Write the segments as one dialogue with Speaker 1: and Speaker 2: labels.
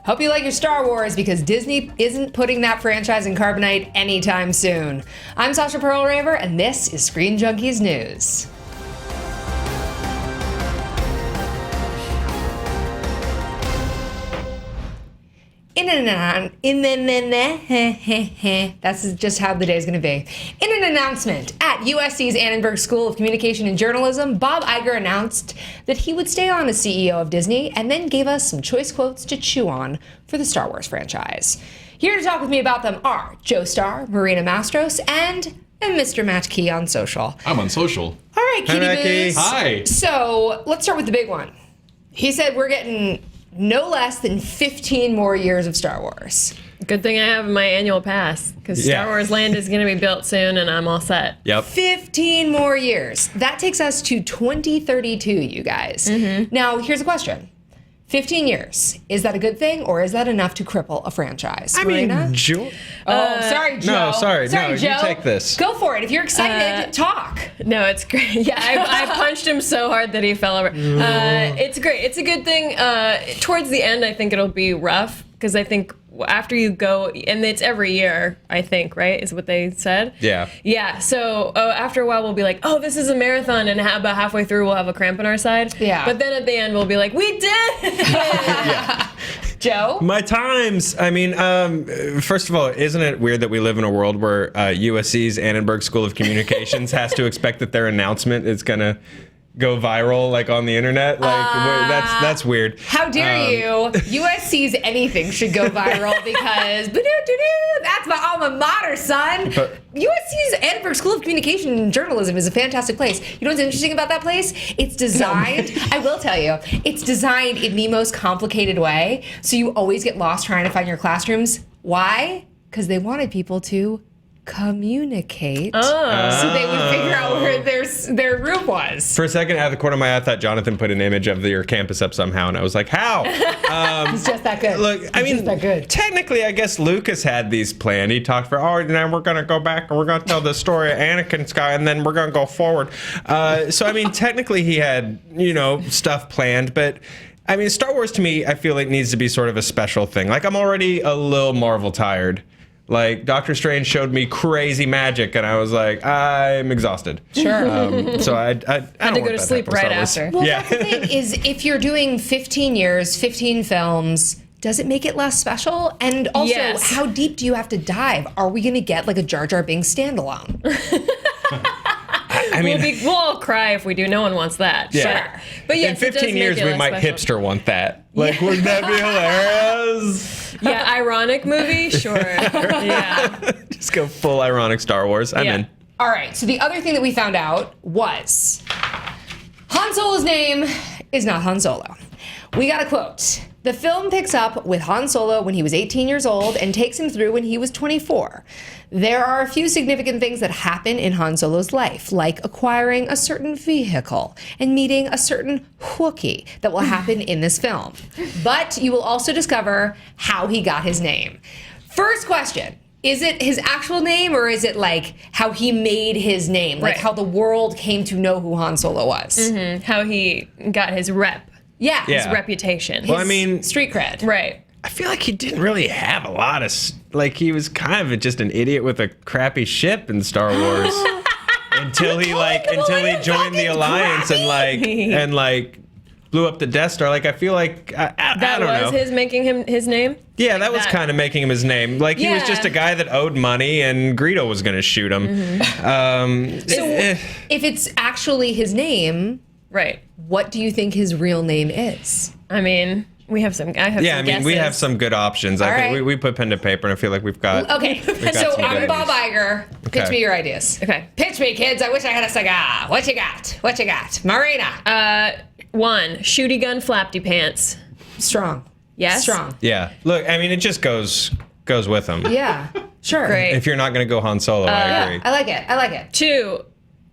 Speaker 1: Hope you like your Star Wars because Disney isn't putting that franchise in carbonite anytime soon. I'm Sasha Pearl Raver, and this is Screen Junkies News. That's just how the day is going to be. In an announcement at USC's Annenberg School of Communication and Journalism, Bob Iger announced that he would stay on as CEO of Disney and then gave us some choice quotes to chew on for the Star Wars franchise. Here to talk with me about them are Joe Starr, Marina Mastros, and Mr. Matt Key on social.
Speaker 2: I'm on social.
Speaker 1: All right, Kitty Boos.
Speaker 2: Hi.
Speaker 1: So let's start with the big one. He said we're getting no less than 15 more years of Star Wars.
Speaker 3: Good thing I have my annual pass, because Star Wars Land is going to be built soon, and I'm all set.
Speaker 2: Yep.
Speaker 1: 15 more years. That takes us to 2032, you guys. Now, here's a question. 15 years. Is that a good thing, or is that enough to cripple a franchise? Marina?
Speaker 4: Joe.
Speaker 1: Sorry, Joe.
Speaker 4: No, sorry. No,
Speaker 1: Joe.
Speaker 4: you take this.
Speaker 1: Go for it. If you're excited, talk.
Speaker 3: No, it's great. Yeah, I punched him so hard that he fell over. It's great. It's a good thing. Towards the end, I think it'll be rough, because I think after you go, and it's every year, I think, right, is what they said?
Speaker 4: Yeah.
Speaker 3: Yeah, so after a while, we'll be like, oh, this is a marathon, and about halfway through, we'll have a cramp in our side.
Speaker 1: Yeah.
Speaker 3: But then at the end, we'll be like, we did it!
Speaker 1: Joe?
Speaker 4: My times. I mean, first of all, isn't it weird that we live in a world where USC's Annenberg School of Communications has to expect that their announcement is going to go viral, like, on the internet? Like, that's weird.
Speaker 1: How dare you? USC's anything should go viral because that's my alma mater, son.
Speaker 4: But
Speaker 1: USC's Annenberg School of Communication and Journalism is a fantastic place. You know what's interesting about that place? It's designed, I will tell you, it's designed in the most complicated way. So you always get lost trying to find your classrooms. Why? Because they wanted people to communicate so they would figure out where their room was.
Speaker 4: For a second, out of the corner of my eye, I thought Jonathan put an image of your campus up somehow, and I was like, how?
Speaker 1: It's just that good.
Speaker 4: Look, I mean,
Speaker 1: just that good.
Speaker 4: Technically, I guess Lucas had these planned. He talked for, now we're going to go back and we're going to tell the story of Anakin Sky, and then we're going to go forward. So, I mean, technically he had, stuff planned, but I mean, Star Wars to me, I feel like needs to be sort of a special thing. Like, I'm already a little Marvel tired. Like, Doctor Strange showed me crazy magic, and I was like, I'm exhausted.
Speaker 1: Sure.
Speaker 4: So I
Speaker 3: Had to go to sleep right after.
Speaker 1: Well, that's the thing is, if you're doing 15 years, 15 films, does it make it less special? And also, how deep do you have to dive? Are we going to get like a Jar Jar Binks standalone?
Speaker 4: I mean,
Speaker 3: we'll all cry if we do. No one wants that.
Speaker 4: Yeah.
Speaker 3: Sure. But yes,
Speaker 4: in 15 years, we might hipster want that. Like, wouldn't that be hilarious?
Speaker 3: Yeah, ironic movie? Sure. Yeah.
Speaker 4: Just go full ironic Star Wars. I'm in.
Speaker 1: All right, so the other thing that we found out was Han Solo's name is not Han Solo. We got a quote. The film picks up with Han Solo when he was 18 years old and takes him through when he was 24. There are a few significant things that happen in Han Solo's life, like acquiring a certain vehicle and meeting a certain Wookiee that will happen in this film. But you will also discover how he got his name. First question. Is it his actual name, or is it like how he made his name? Like how the world came to know who Han Solo was?
Speaker 3: Mm-hmm. How he got his rep.
Speaker 1: Yeah.
Speaker 3: His reputation.
Speaker 4: Well, I mean,
Speaker 1: street cred.
Speaker 3: Right.
Speaker 4: I feel like he didn't really have a lot of, he was kind of just an idiot with a crappy ship in Star Wars. until he joined the Alliance and blew up the Death Star. Like, I feel like, I don't know.
Speaker 3: That was his making him his name?
Speaker 4: Yeah, that was kind of making him his name. Like, he was just a guy that owed money, and Greedo was going to shoot him.
Speaker 1: Mm-hmm. So, if it's actually his name,
Speaker 3: right?
Speaker 1: What do you think his real name is?
Speaker 3: I mean, we have some.
Speaker 4: We have some good options. I think we put pen to paper, and I feel like we've got.
Speaker 1: Okay, so I'm Bob Iger. Pitch me your ideas.
Speaker 3: Okay,
Speaker 1: pitch me, kids. I wish I had a cigar. What you got, Marina?
Speaker 3: 1, shooty gun, flapty pants.
Speaker 1: Strong.
Speaker 3: Yes.
Speaker 1: Strong.
Speaker 4: Yeah. Look, I mean, it just goes with him.
Speaker 1: Yeah. Sure.
Speaker 3: Great.
Speaker 4: If you're not going to go Han Solo, I agree.
Speaker 1: I like it. 2,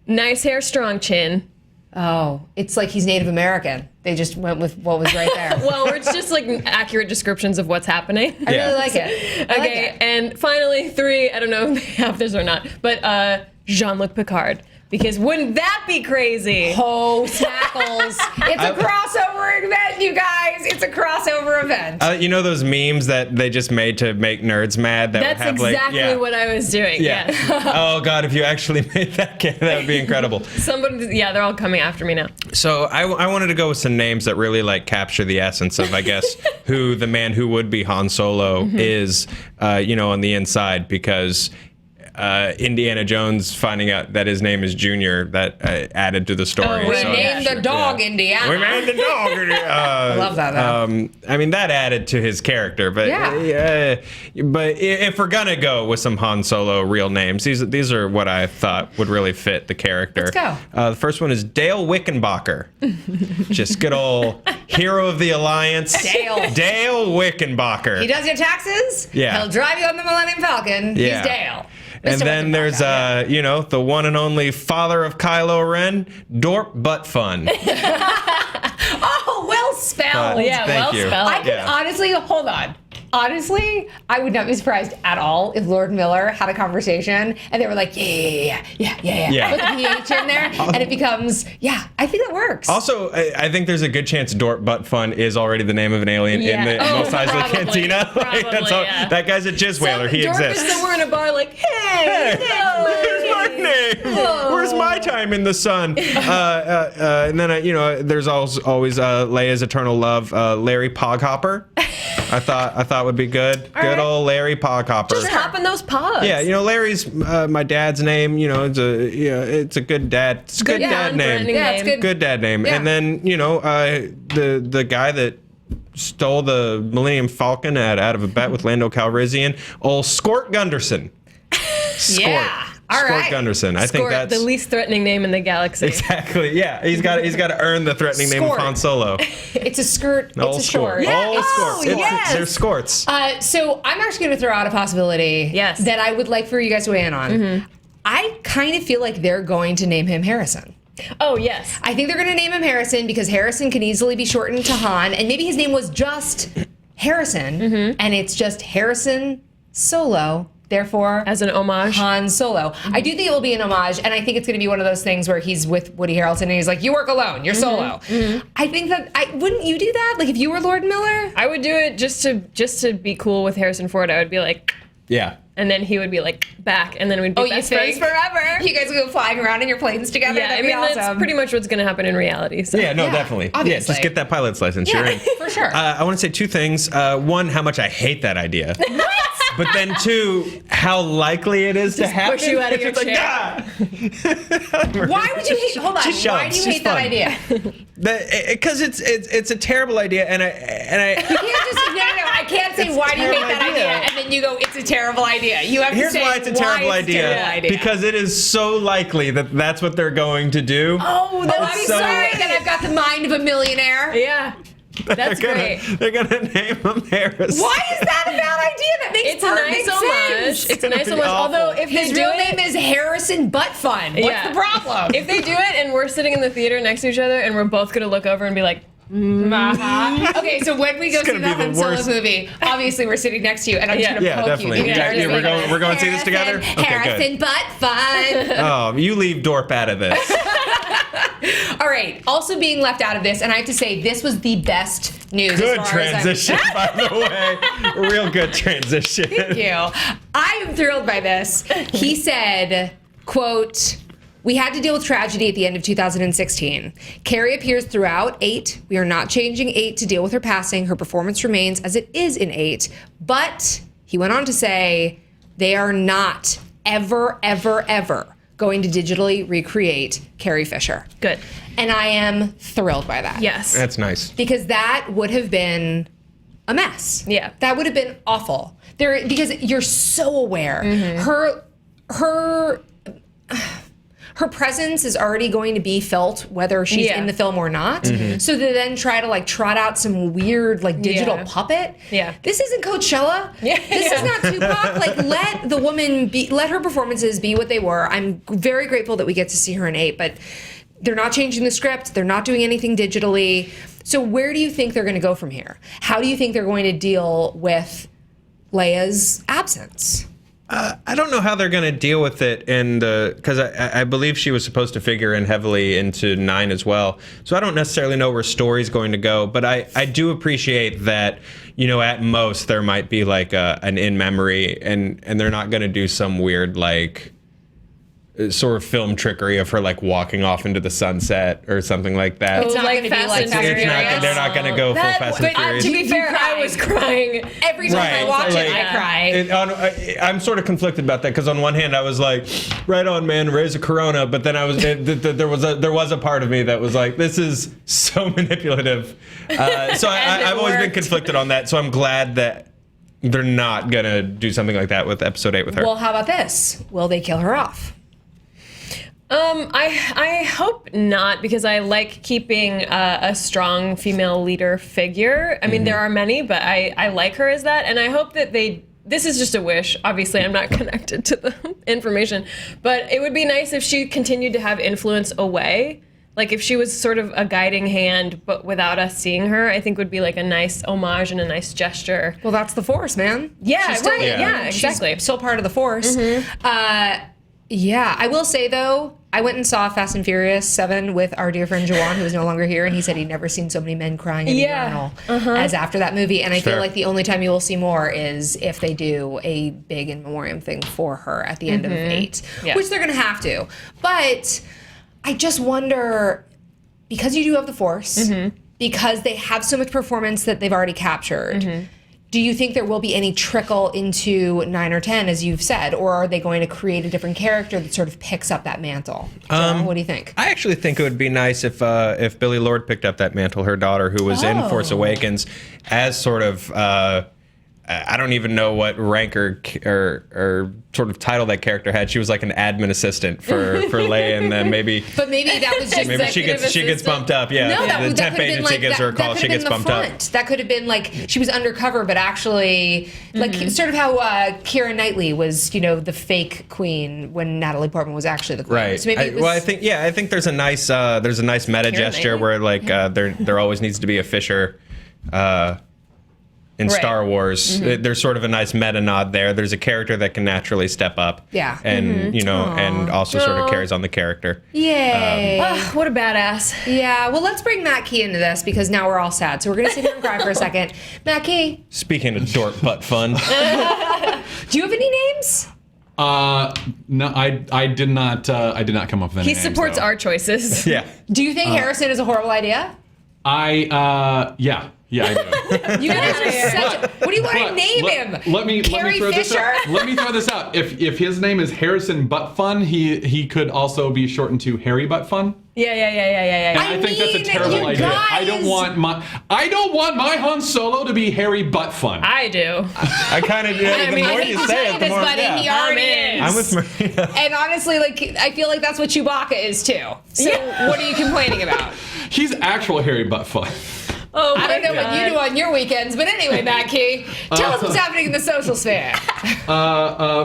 Speaker 3: nice hair, strong chin.
Speaker 1: Oh, it's like he's Native American. They just went with what was right there.
Speaker 3: Well, it's just like accurate descriptions of what's happening.
Speaker 1: I really like it.
Speaker 3: Okay, and finally 3, I don't know if they have this or not, but Jean-Luc Picard. Because wouldn't that be crazy?
Speaker 1: Oh, snackles. It's a crossover event, you guys. It's a crossover event.
Speaker 4: You know those memes that they just made to make nerds mad? That
Speaker 3: That's
Speaker 4: would have
Speaker 3: exactly what I was doing.
Speaker 4: Yeah. Oh God, if you actually made that, that would be incredible.
Speaker 3: They're all coming after me now.
Speaker 4: So I wanted to go with some names that really like capture the essence of, I guess, who the man who would be Han Solo is, on the inside, because Indiana Jones finding out that his name is Junior, that added to the story.
Speaker 1: We named the dog Indiana.
Speaker 4: We named the dog.
Speaker 1: I love that.
Speaker 4: I mean, that added to his character, but but if we're gonna go with some Han Solo real names, these are what I thought would really fit the character.
Speaker 1: Let's go.
Speaker 4: The first one is Dale Wickenbacher, just good old hero of the Alliance. Dale Wickenbacher.
Speaker 1: He does your taxes.
Speaker 4: Yeah.
Speaker 1: He'll drive you on the Millennium Falcon.
Speaker 4: Yeah.
Speaker 1: He's Dale.
Speaker 4: And then there's, the one and only father of Kylo Ren, Dorp Butt Fun.
Speaker 1: Oh, well spelled.
Speaker 4: Thank you.
Speaker 3: Spelled.
Speaker 1: I could honestly, hold on. Honestly, I would not be surprised at all if Lord Miller had a conversation and they were like, yeah. Put the PH in there and it becomes, I think that works.
Speaker 4: Also, I think there's a good chance Dorp Butt Fun is already the name of an alien in the Mos Eisley Cantina. That guy's a jizz whaler. He
Speaker 3: Dorp
Speaker 4: exists.
Speaker 3: is somewhere in a bar like, hey,
Speaker 4: Where's my name? Where's my time in the sun? And then, there's always Leia's eternal love, Larry Poghopper. I thought would be good. Good old Larry Poghopper.
Speaker 3: Just hop in those pods.
Speaker 4: Yeah, Larry's my dad's name. It's a good dad. It's a good dad name.
Speaker 1: Yeah, it's good.
Speaker 4: Good dad name.
Speaker 1: Yeah.
Speaker 4: And then the guy that stole the Millennium Falcon out of a bet with Lando Calrissian, old Skort Gunderson.
Speaker 1: Yeah. All
Speaker 4: Skort
Speaker 1: right.
Speaker 4: Gunderson. I think that's
Speaker 3: the least threatening name in the galaxy.
Speaker 4: exactly. Yeah, he's got to earn the threatening name of
Speaker 1: Skort.
Speaker 4: Han Solo.
Speaker 1: It's a skirt.
Speaker 4: Old
Speaker 1: It's a short.
Speaker 4: Skort. Old Skort.
Speaker 1: yes.
Speaker 4: They're Skorts.
Speaker 1: So I'm actually going to throw out a possibility that I would like for you guys to weigh in on. I kind of feel like they're going to name him Harrison.
Speaker 3: Oh, yes.
Speaker 1: I think they're going to name him Harrison because Harrison can easily be shortened to Han, and maybe his name was just Harrison, and it's just Harrison Solo. Therefore,
Speaker 3: As an homage.
Speaker 1: Han Solo. I do think it will be an homage, and I think it's going to be one of those things where he's with Woody Harrelson and he's like, "You work alone. You're solo." I think that wouldn't you do that? Like if you were Lord Miller?
Speaker 3: I would do it just to be cool with Harrison Ford. I would be like,
Speaker 4: Yeah.
Speaker 3: and then he would be like back, and then we'd be best friends forever.
Speaker 1: You guys would go flying around in your planes together.
Speaker 3: Yeah,
Speaker 1: That'd be awesome.
Speaker 3: that's pretty much what's going to happen in reality. So.
Speaker 4: Yeah, no,
Speaker 1: Yeah,
Speaker 4: definitely.
Speaker 1: obviously.
Speaker 4: Yeah, just get that pilot's license. You're in.
Speaker 1: For sure.
Speaker 4: I want to say two things. One, how much I hate that idea. But then two, how likely it is to happen.
Speaker 3: push you out of your
Speaker 4: It's like,
Speaker 3: chair.
Speaker 1: Why would you hate? Hold on.
Speaker 4: Just
Speaker 1: Why
Speaker 4: shoves.
Speaker 1: do you
Speaker 4: Just
Speaker 1: hate that
Speaker 4: fun.
Speaker 1: idea?
Speaker 4: Because it's a terrible idea, and I
Speaker 1: You can't just I can't say why do you hate
Speaker 4: terrible
Speaker 1: that
Speaker 4: idea.
Speaker 1: idea, and then you go it's a terrible idea. You have
Speaker 4: here's
Speaker 1: to say
Speaker 4: why it's a terrible
Speaker 1: why it's a terrible idea.
Speaker 4: Because it is so likely that that's what they're going to do.
Speaker 1: Oh, no, I'm
Speaker 4: It's so-
Speaker 1: sorry that I've got the mind of a millionaire.
Speaker 3: Yeah. That's great.
Speaker 4: They're gonna name him Harris.
Speaker 1: Why is that a bad idea? That makes
Speaker 3: It's a nice homage.
Speaker 1: sense.
Speaker 3: It's a nice
Speaker 4: gonna be
Speaker 3: homage.
Speaker 4: awful.
Speaker 3: Although if
Speaker 1: His
Speaker 3: they
Speaker 1: real
Speaker 3: do
Speaker 1: name is Harrison Butt Fun. What's
Speaker 3: Yeah.
Speaker 1: the problem?
Speaker 3: if they do it and we're sitting in the theater next to each other and we're both gonna look over and be like,
Speaker 1: Okay, so when we go see
Speaker 4: gonna
Speaker 1: the
Speaker 4: be the
Speaker 1: Han Solo
Speaker 4: worst.
Speaker 1: movie, obviously we're sitting next to you, and I'm just gonna
Speaker 4: Yeah,
Speaker 1: poke
Speaker 4: definitely.
Speaker 1: you.
Speaker 4: Yeah,
Speaker 1: You're
Speaker 4: we're
Speaker 1: just
Speaker 4: going to see this together?
Speaker 1: Harrison,
Speaker 4: Okay, good.
Speaker 1: Harrison Butt Fun.
Speaker 4: Oh, you leave Dorp out of this.
Speaker 1: All right. Also being left out of this, and I have to say, this was the best news.
Speaker 4: Good
Speaker 1: as far as
Speaker 4: transition, by the way. Real good transition.
Speaker 1: Thank you. I am thrilled by this. He said, quote, "We had to deal with tragedy at the end of 2016. Carrie appears throughout 8. We are not changing 8 to deal with her passing. Her performance remains as it is in 8. But," he went on to say, "they are not ever, ever, ever going to digitally recreate Carrie Fisher."
Speaker 3: good.
Speaker 1: And I am thrilled by that.
Speaker 3: Yes.
Speaker 4: That's nice.
Speaker 1: Because that would have been a mess.
Speaker 3: Yeah.
Speaker 1: That would have been awful. Because you're so aware. Her presence is already going to be felt whether she's
Speaker 3: Yeah.
Speaker 1: in the film or not. So to then try to like trot out some weird like digital
Speaker 3: Yeah.
Speaker 1: puppet.
Speaker 3: Yeah.
Speaker 1: This isn't Coachella.
Speaker 3: Yeah.
Speaker 1: This is not Tupac. Like let the woman be, let her performances be what they were. I'm very grateful that we get to see her in 8, but they're not changing the script. They're not doing anything digitally. So where do you think they're going to go from here? How do you think they're going to deal with Leia's absence?
Speaker 4: I don't know how they're going to deal with it because I believe she was supposed to figure in heavily into 9 as well. So I don't necessarily know where story's going to go, but I do appreciate that, at most there might be like an in memory and they're not going to do some weird like sort of film trickery of her like walking off into the sunset or something like that.
Speaker 1: It's not
Speaker 3: like
Speaker 1: going to be
Speaker 3: Fast
Speaker 1: like
Speaker 3: and
Speaker 1: Fast and
Speaker 3: Furious.
Speaker 1: Furious.
Speaker 4: They're not going to go full Fast and Furious.
Speaker 3: To be fair, I was crying.
Speaker 1: Every time I watch it, I cry.
Speaker 4: I'm sort of conflicted about that because on one hand I was like, right on, man, raise a Corona, but then there was a part of me that was like, this is so manipulative. So I've always been conflicted on that. So I'm glad that they're not gonna do something like that with episode 8 with her.
Speaker 1: Well, how about this? Will they kill her off?
Speaker 3: I hope not, because I like keeping a strong female leader figure. I mean, there are many, but I like her as that, and I hope that this is just a wish. Obviously, I'm not connected to the information, but it would be nice if she continued to have influence away. Like if she was sort of a guiding hand, but without us seeing her, I think would be like a nice homage and a nice gesture.
Speaker 1: Well, that's the Force, man.
Speaker 3: Yeah,
Speaker 1: She's still,
Speaker 3: right. Yeah, exactly.
Speaker 1: She's still part of the Force. Yeah, I will say though, I went and saw Fast and Furious 7 with our dear friend Jawan, who is no longer here, and he said he'd never seen so many men crying in a urinal as after that movie. And I feel like the only time you will see more is if they do a big in memoriam thing for her at the end of 8, which they're going to have to. But I just wonder, because you do have the Force, because they have so much performance that they've already captured, do you think there will be any trickle into 9 or 10, as you've said, or are they going to create a different character that sort of picks up that mantle? Joe, what do you think?
Speaker 4: I actually think it would be nice if Billie Lourd picked up that mantle, her daughter, who was in Force Awakens, as sort of I don't even know what rank or sort of title that character had. She was like an admin assistant for Leia, and then maybe.
Speaker 1: But maybe that was just
Speaker 4: maybe she gets bumped up. Yeah,
Speaker 1: no,
Speaker 4: the temp agency gives her a call. She gets bumped up.
Speaker 1: That could have been like she was undercover, but actually like sort of how Keira Knightley was, the fake queen when Natalie Portman was actually the queen.
Speaker 4: Right.
Speaker 1: So maybe it was,
Speaker 4: I think there's a nice meta gesture where like there always needs to be a Fisher. In Star Wars, there's sort of a nice meta nod there. There's a character that can naturally step up, and and also sort of carries on the character.
Speaker 1: Yay!
Speaker 3: What a badass.
Speaker 1: Yeah. Well, let's bring Matt Key into this because now we're all sad. So we're gonna sit here and cry for a second. Matt Key.
Speaker 4: Speaking of dork butt fun,
Speaker 1: Do you have any names?
Speaker 2: No, I did not come up with any
Speaker 3: He
Speaker 2: names,
Speaker 3: supports
Speaker 2: though.
Speaker 3: our choices.
Speaker 4: yeah.
Speaker 1: Do you think Harrison is a horrible idea?
Speaker 2: Yeah, I do.
Speaker 1: You guys are such. What do you want to
Speaker 2: But
Speaker 1: name him?
Speaker 2: Let me
Speaker 1: Carrie
Speaker 2: throw this
Speaker 1: Fisher?
Speaker 2: out. Let me throw this out. If his name is Harrison Butt Fun, he could also be shortened to Harry Butt Fun.
Speaker 3: Yeah.
Speaker 2: And I think that's a
Speaker 1: mean,
Speaker 2: terrible
Speaker 1: you
Speaker 2: idea.
Speaker 1: guys-
Speaker 2: I don't want my Han Solo to be Harry Butt Fun.
Speaker 3: I do.
Speaker 4: I kind of. The
Speaker 3: mean,
Speaker 4: more
Speaker 3: I
Speaker 4: you
Speaker 1: hate to
Speaker 4: say
Speaker 1: tell
Speaker 4: it,
Speaker 1: you
Speaker 4: the
Speaker 1: this,
Speaker 4: more.
Speaker 1: buddy, he
Speaker 4: Yeah.
Speaker 1: already is.
Speaker 4: I'm with Maria.
Speaker 1: And honestly, like I feel like that's what Chewbacca is too. So what are you complaining about?
Speaker 2: He's actual Harry Butt Fun.
Speaker 3: Oh,
Speaker 1: I don't know what you do on your weekends, but anyway, Matt Key, tell us what's happening in the social sphere.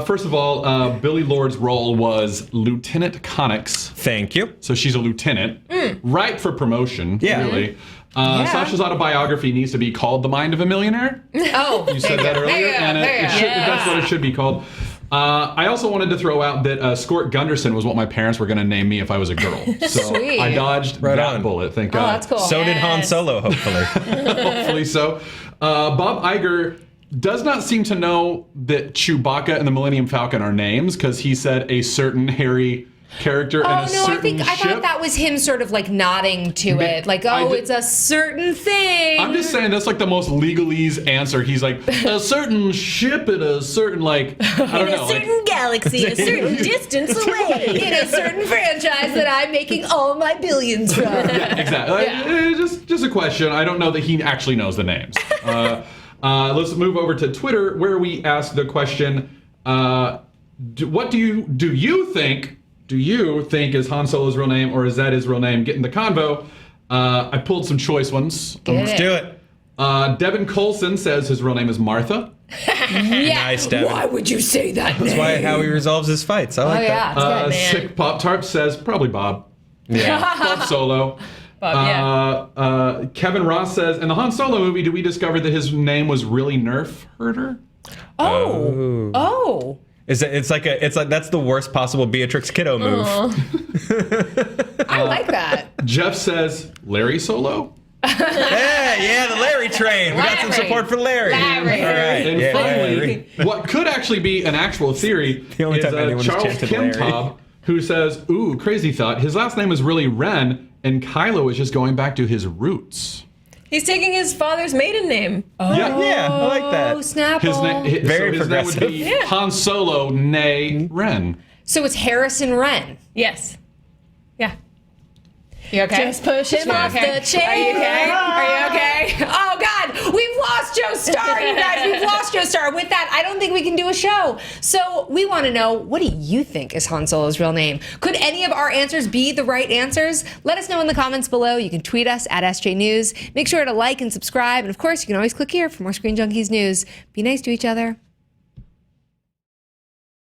Speaker 2: First of all, Billie Lourd's role was Lieutenant Connix.
Speaker 4: Thank you.
Speaker 2: So she's a lieutenant, ripe for promotion.
Speaker 4: Yeah.
Speaker 2: Really. Sasha's autobiography needs to be called "The Mind of a Millionaire."
Speaker 1: Oh,
Speaker 2: You said that earlier, and that's what it should be called. I also wanted to throw out that Skort Gunderson was what my parents were going to name me if I was a girl. So
Speaker 1: Sweet.
Speaker 2: I dodged
Speaker 4: Right
Speaker 2: that
Speaker 4: on.
Speaker 2: bullet, thank
Speaker 1: Oh,
Speaker 2: God.
Speaker 1: that's cool.
Speaker 4: So did Han Solo, hopefully.
Speaker 2: Hopefully so. Bob Iger does not seem to know that Chewbacca and the Millennium Falcon are names because he said a certain hairy character in
Speaker 1: Oh
Speaker 2: a
Speaker 1: no,
Speaker 2: certain
Speaker 1: I
Speaker 2: ship.
Speaker 1: thought that was him sort of like nodding to it, like it's a certain thing.
Speaker 2: I'm just saying that's like the most legalese answer. He's like a certain ship in a certain I don't know. Like,
Speaker 3: galaxy, a certain distance away.
Speaker 1: in a certain franchise that I'm making all my billions from.
Speaker 2: yeah, exactly. Just a question. I don't know that he actually knows the names. Let's move over to Twitter where we ask the question: what do you think? Do you think is Han Solo's real name, or is that his real name? Get in the convo. I pulled some choice ones.
Speaker 4: Let's do it.
Speaker 2: Devin Colson says his real name is Martha.
Speaker 1: Yeah.
Speaker 4: Nice, Devin.
Speaker 1: Why would you say that
Speaker 4: That's
Speaker 1: name?
Speaker 4: how he resolves his fights. I like
Speaker 1: yeah,
Speaker 4: that.
Speaker 1: it's good, man.
Speaker 2: Sick Pop Tart says probably Bob.
Speaker 4: Yeah.
Speaker 2: Bob Solo.
Speaker 3: Bob,
Speaker 2: Kevin Ross says, in the Han Solo movie, do we discover that his name was really Nerf Herder?
Speaker 1: Oh.
Speaker 4: It's like that's the worst possible Beatrix Kiddo move.
Speaker 1: I like that.
Speaker 2: Jeff says Larry Solo.
Speaker 4: Yeah, the Larry train. We got some
Speaker 1: Larry.
Speaker 4: support for Larry.
Speaker 1: Larry.
Speaker 4: All right.
Speaker 2: And
Speaker 4: Yeah,
Speaker 2: finally,
Speaker 4: Larry.
Speaker 2: what could actually be an actual theory
Speaker 4: The only
Speaker 2: is
Speaker 4: time anyone has
Speaker 2: Charles
Speaker 4: chanted Larry.
Speaker 2: Kimtob, who says, "Ooh, crazy thought. His last name is really Ren, and Kylo is just going back to his roots."
Speaker 3: He's taking his father's maiden name.
Speaker 4: Yeah, I like
Speaker 1: Oh,
Speaker 4: that.
Speaker 1: Snapple.
Speaker 2: His name,
Speaker 4: Very
Speaker 2: his name would
Speaker 4: progressive.
Speaker 2: be
Speaker 3: Yeah.
Speaker 2: Han Solo, nay Ren.
Speaker 1: So it's Harrison Wren.
Speaker 3: Yes. Yeah.
Speaker 1: You okay?
Speaker 3: Just push him off the chair.
Speaker 1: Are you okay? Are you okay? Oh God, we've lost Joe Starr, you guys. We've lost Joe Starr. With that, I don't think we can do a show. So we want to know, what do you think is Han Solo's real name? Could any of our answers be the right answers? Let us know in the comments below. You can tweet us at SJ News. Make sure to like and subscribe, and of course, you can always click here for more Screen Junkies news. Be nice to each other.